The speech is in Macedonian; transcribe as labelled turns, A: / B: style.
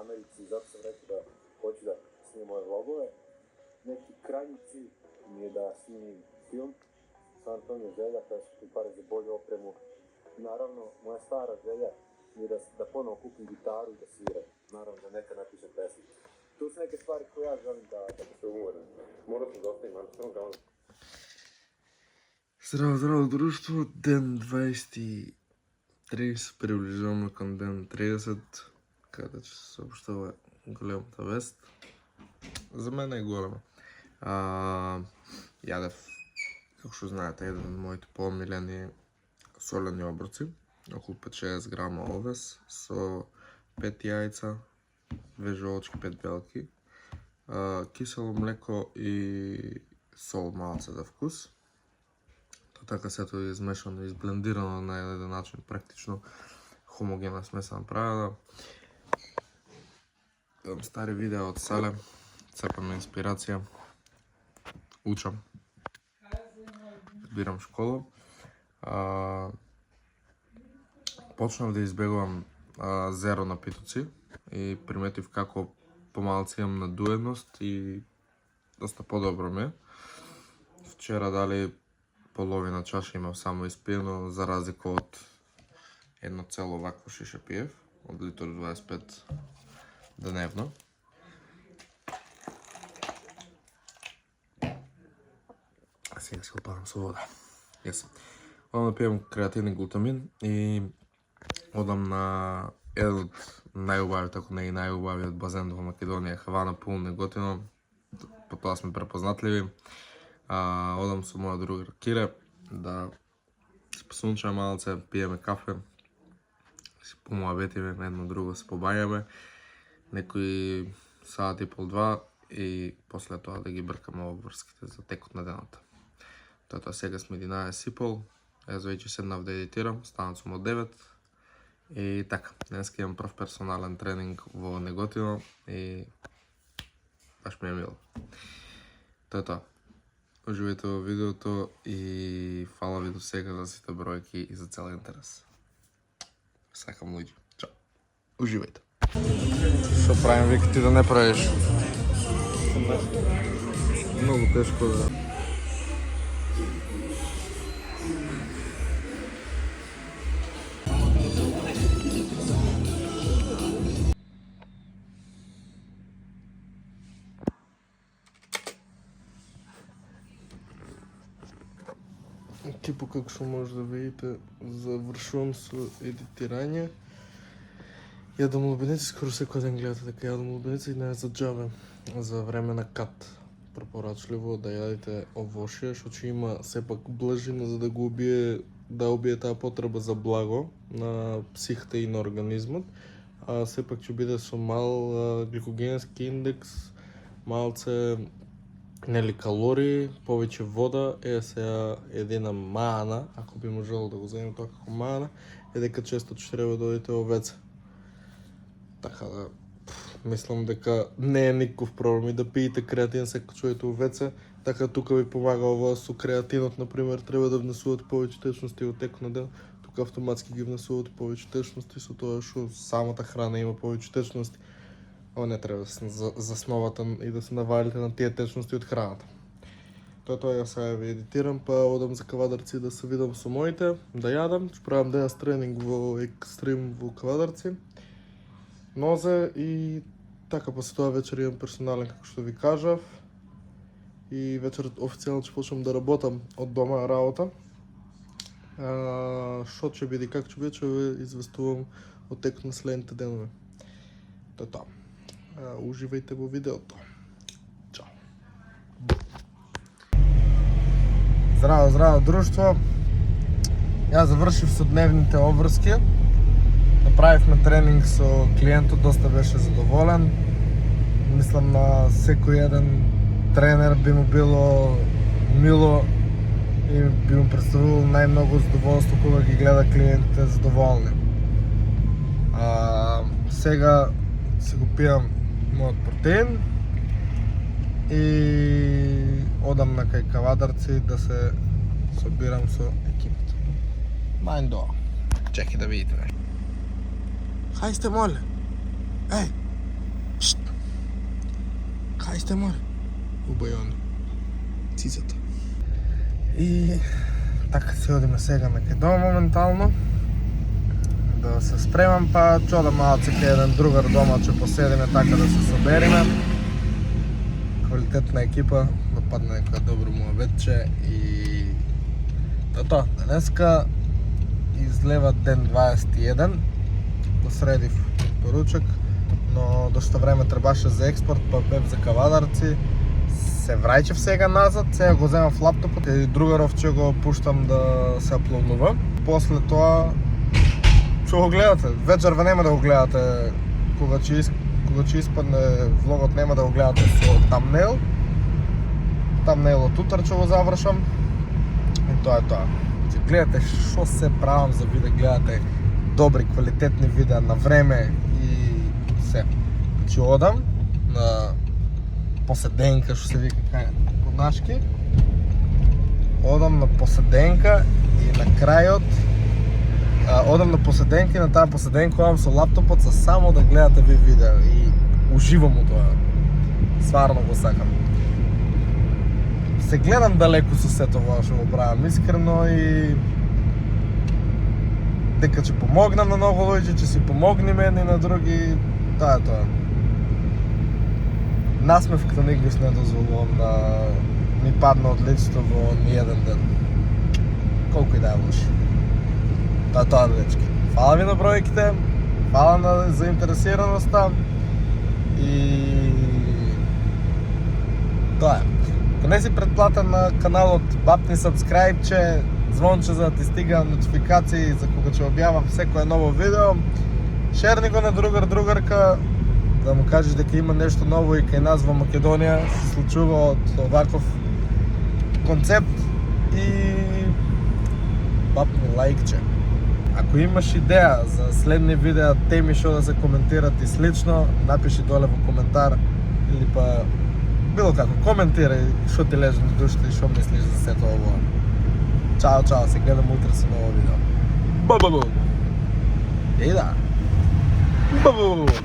A: Americi i zato sam rekao da hoću da snimim ove vlogove. Neki krajnji cilj mi je da snimim film, stvarno to mi je želja, kada su ti pare za bolju opremu. Naravno, moja stara želja mi je da ponovo kupim gitaru i da sviram. Naravno da nekad napišem pesmu. Tu su neke stvari koje ja želim da se umoram. Morao sam da ostavim, ali samo ga on.
B: Zdravo društvo, ден 23 се приближаваме към ден 30, kada će se съобщава голямата вест. За мен е голема. Ядев, како што знаете, еден от моите по-милени солени оброци, около 5-6 грама овес, со 5 яйца, 2 жолчки, 5 белки, кисело млеко и сол малце за вкус. Така сето е измешано и изблендирано на един начин, практично хомогенна смеса направена. Гледам стари видеа од Сале, цепам инспирација, учам, избирам школа. Почнав да избегувам зеро напитоци и приметив како помалце имам надуеност и доста подобро ми е. Вчера дали половина чаша имав само испиено, за разлика од едно цело вакво шише пиев, од литр 25 дневно. А сега се опарам со вода. Одам да пием креативен глутамин и одам на еден од најубавиот, ако не и најубавиот базен во Македонија, Хавана Пул, Неготино. По тоа сме препознатливи. Одам со моја другар Кире да се посунчаме малце, пиеме кафе, си помуабетиме, едно друго се побајаме, некои саат и пол-два и после тоа да ги бркаме обврските за текот на дената. Тоа сега сме 11:30, јас веќе седнав да едитирам, станат сум од 9 и така, денеска имам прв персонален тренинг во Неготино и баш ми е мило. Тоа. Уживајте во видеото и фала ви до сега за сите бројки и за цел интерес. Сакам луѓе. Чао. Уживајте. Што правим, вика ти да не правиш? Многу тешко да... Типу, како што може да видите, завршувам со едитирање. Јадам лубеница, скоро секој ден гледате дека јадам лубеница и не е за џабе, за време на кат. Препорачливо да јадите овошје, што ќе има сепак блажина за да го убие, да убие таа потреба за благо на психата и на организмот, а сепак ќе биде со мал гликогенски индекс, малце нели калории, повеќе вода. Сега едина маана, ако би можело да го земем тоа како маана, е дека често ќе треба да одите во ВЦ. Така да, мислам дека не е никаков проблем и да пиете креатин секој што одите во ВЦ. Така тука ви помага ова со креатинот, например, треба да внесувате повеќе течности во текот на ден. Тука автоматски ги внесувате повеќе течности со тоа што самата храна има повеќе течности. Ова не треба да се засновате и да се навалите на тие течности од храната. Тоа ја сега ви едитирам, па одам за Кавадарци да се видам со моите, да јадам. Ќе правам денес тренинг во екстрим во Кавадарци. Нозе и така, после тоа вечер имам персонален, како што ви кажав. И вечер официјално ќе почнам да работам од дома работа. Што ќе биде, како ќе биде, ќе ви известувам од текот на следните денови. Тоа. Уживајте во видеото. Чао. Здраво друштво. Јас завршив со дневните обврски. Направивме тренинг со клиентот, доста беше задоволен. Мислам на секој еден тренер би му било мило и би му представило најмногу задоволство кога ги гледа клиентите задоволни. Сега си го пијам мојот протеин и одам на кај Кавадарци да се собирам со екипата. Мајндо. Чекай да видите. Хај сте, моле. Еј, Хай сте море. Убајони. Цицата. И така се одиме сега на кај дома моментално. Да се спремам, па чо да малце кај еден другар дома, че поседиме така да се собериме. Квалитетна екипа, да падне некоја добро муабетче и тоа. Денеска излева ден 21. Посредив поручак, но дошто време требаше за експорт, па бев за Кавадарци. Се враќав сега назад, сега го земав лаптопот и другаров че го пуштам да се аплоднува. После тоа, што го гледате? Вечерва нема да го гледате, кога ќе испадне влогот нема да го гледате со тамнейл. Тамнейлот утре ќе го завршам. И тоа е тоа. Ќе гледате што се правам за ви да гледате добри, квалитетни видеа на време и се. Ќе одам на поседенка, што се вика кај нашки. Одам на поседенка и на крајот одам на поседенка и на таа поседенка одам со лаптопот за само да гледате ви видео и уживам у тоа. Стварно го сакам. Се гледам далеку со сето ова што го правам искрено и дека ќе помогнам на многу луѓе, ќе си помогнеме едни на други, тоа е тоа. Насмев като никогаш не дозволувам да ми падна од лицето во ниеден ден. Колку и да е лошо. Тоа дечки. Фала ви на бројките, фала на заинтересираноста и тоа е. Ако не си предплатен на каналот, бапни сабскрајбче, звонче за да ти стига нотификации за кога ќе објавам секое ново видео. Шерни го на другарка, да му кажеш дека има нешто ново и кај нас во Македонија се случува од оваков концепт и бапни лајкче. Ако имаш идеја за следни видеа, теми што да се коментират и слично, напиши доле во коментар или па било како коментирај што ти лежи на душата и што мислиш за сето ово. Чао, се гледам утре со ново видео. Бабабу! И да. Бабабу!